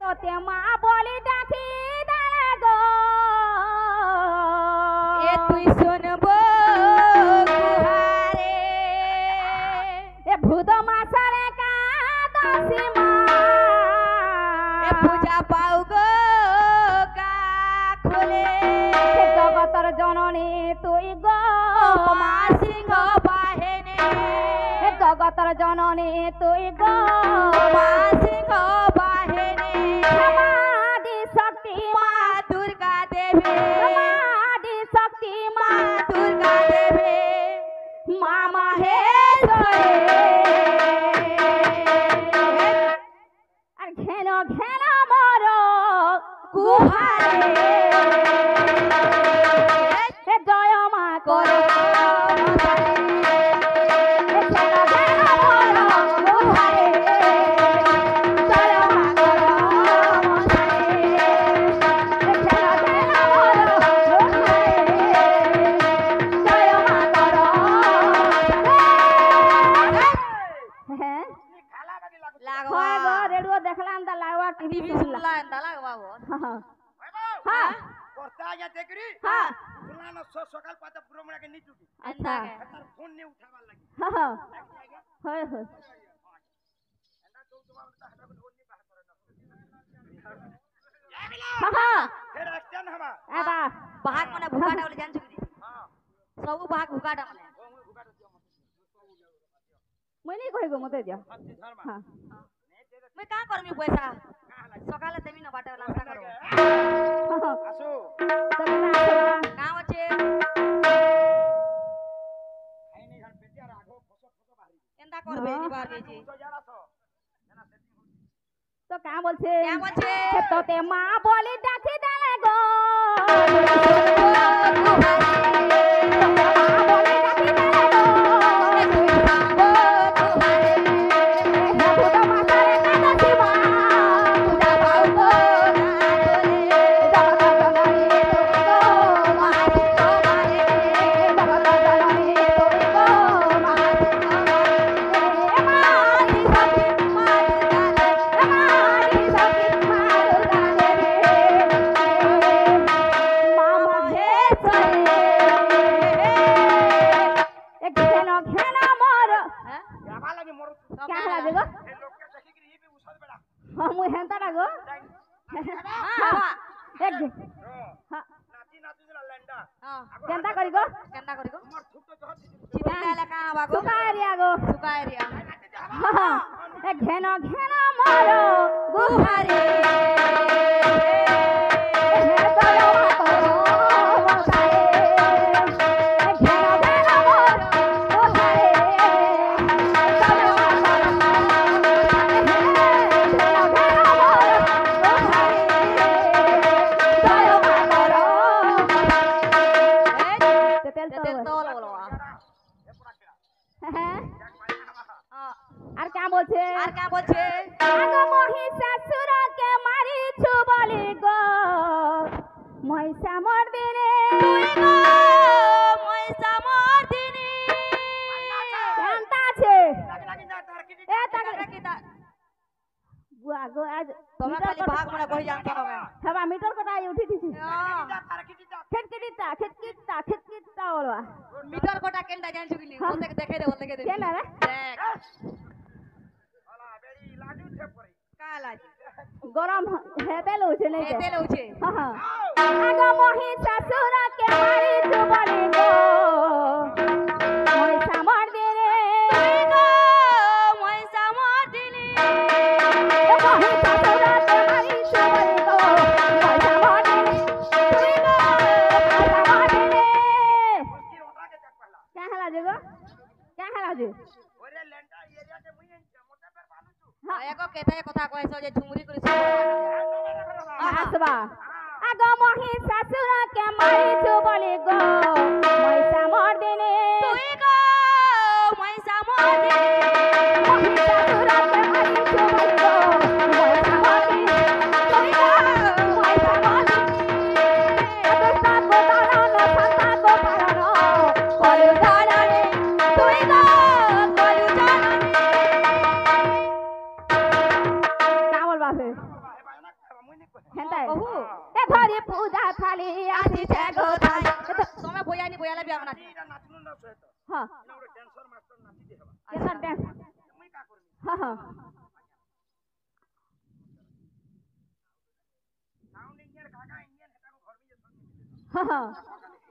তোতে মা বলি ডাকি দাঁড়া গো এ তুই শুনবো গুহারে এ ভূত মাছারে কাদসি মা এ পূজা পাও গো কাখলে জগতর জননী তুই গো মা সিংহ বাহিনী জগতর জননী তুই গো মা সিংহ বাহিনী সমাধি শক্তি মা দুর্গা দেবী সমাধি শক্তি মা দুর্গা দেবী মা মাহেশ্বরী আর ঘেন ঘেন মর গুহারে জয় মা কর রেডিও দেখলাম তা লাগবা টিভি শুনলাম এন্তা লাগবাবো হ্যাঁ করতে আয়া দেখরি হ্যাঁ শুনলাম সকাল পাতা পুরো মনে নিচু আচ্ছা তার ফোন নে উঠাবার লাগি হ্যাঁ হয় হয় এন্ডা তো তোমার তা হাটা বলি ওনি বাহার করে না হ্যাঁ ফের আসছেন হামা এবা বাহাগ মানে ভুকাটা বলে জানছো কি হ্যাঁ সবু বাহাগ ভুকাটা মানে ও মুই গুগাটা দিও মই নি কইগো মতে দিও মতে ধর্মা হ্যাঁ মই কা করমি পয়সা সকালে তেমি না বাটা নাস্তা করো আসো তুমি আসবা কাম আছে খাই নাই খান পেটি আর আগো ফসো ফসো বাহারি এন্তা করবে নিবার বেজি তো জানা তো জানা সেটিং তো কা বলছে কে বলছে তোতে মা বলি ডাকি দাঁড়া গো মুই হেন্তা না গো নাতি নাতি দিলা লেন্ডা কেন্তা করি গো কেন্তা করিগো তোমার ছোট জহত চিতা এলাকা বাগো সুকারিয়া গো সুকা এরিয়া এ ঘেন ঘেন মর গুহারে আর কে বলছে আর কে বলছে আগো মহিষাসুর কে মারিছু বলি গো মহিষা মর্দিনে তুই গো ময়সা মর্দিনী কেনতা আছে লাগি না তার কি এ তাকে কিতা বুয়া গো আজ তুমি খালি ভাগ মনে কই জানতো না হবা মিটার কটা আই উঠি দিছি তার কি দিতা খেটকিটা বলবা মিটার কোটা কেনটা জানছো কি বলতে দেখে দে বলতে দে কেন রে দেখ আলা বেরি লাগু থে পরে কালা গরম হেতে লউছে নাই এতে লউছে হ্যাঁ আগো মহিষাসুর কে মারিছু বলি গো মহিষা মর্দিনে তুই গো ময়সা মর্দিনী মহিষাসুর কে মারিছু বলি গো মহিষা মর্দিনে তুই গো মহিষা মর্দিনে কি ওটাকে দেখ পহলা কে হালা যে গো কে হালা যে ওরে লেন্ডা এরিয়াতে মুই মোটা পের বানুছু এগো কেতে কথা কইছো যে ঝুমুরি করিছ আসবা আগো মহিষাসুর কে মারিছু বলি গো মহিষা মর্দিনে তুই গো ময়সা মর্দিনী মহিষাসুর কে মারিছু বলি গো মহিষা মর্দিনে তুই গো মহিষা মর্দিনে দুষ্টা গো দারণ শান্তা গো পারণ কলু ধারণে তুই গো কলু জাননে কা বলবা ফের হেন্তাই কহু এ ধরি পূজা থালি আসিছে গো ধাই তুমি বয়ানি বয়ালা বিয়া না এটা নাচনু না সহিত হ্যাঁ না ওটা ড্যান্সার মাস্টার নাচি দে হবা কেন ড্যান্স মুই কা করবি হ্যাঁ হ্যাঁ সাউন্ড ইঞ্জিনিয়ার কাকা ইঞ্জিনিয়ার হেটা ঘর মিয়ে শুনি হ্যাঁ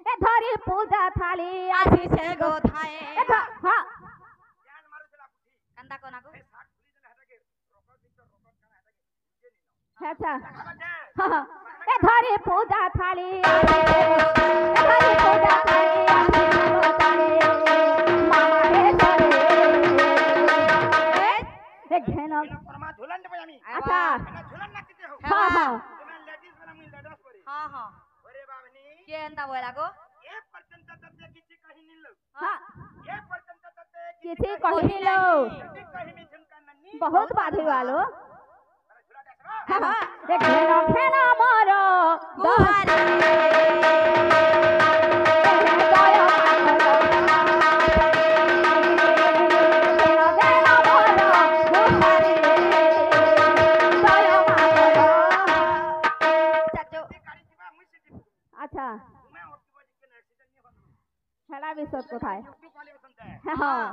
এ ধরি পূজা থালি আসিছে গো ধাই এ হ্যাঁ ধ্যান মারুছিলা পুঠি কান্দা কো নাকো এই শার্ট খুলি দিলে হেটাকে রকত দিতে রকত কানা হেটাকে নিজে নিও আচ্ছা খাবা দে হ্যাঁ এ ধরি পূজা থালি এ ধরি পূজা থালি আসিছে গো ধাই মামা হে ধরে এ ঘেন বিনা পরমা ঝুলান দেব আমি আচ্ছা না ঝুলান নাচি দে হো হ্যাঁ হ্যাঁ তুমি লেডিস বলা মুই লেডাস করি হ্যাঁ হ্যাঁ ওরে বাবনি কে এন্তা বয়লা গো এ পর্যন্ত ততে কিছু কহি নিল হ্যাঁ এ পর্যন্ত ততে କିଛି କହିଲ যদি কহিমি ঝুমকা ননি ବହୁତ ବାଧିବାଲୋ আরে ঝুলা দে সবা হ্যাঁ হ্যাঁ এ ঘেন ঘেন মର গুহারি জয় মাঙ্গল ঘেন ঘেন মର গুহারি জয় মাঙ্গল চাচো গাড়ি দিবা মুই সিটি আচ্ছা তুমি অটকি বজি কেন অ্যাক্সিডেন্ট নি হলো খেলা বিশদ কোথায় ইউটিউব वाले ওখান দে হ্যাঁ হ্যাঁ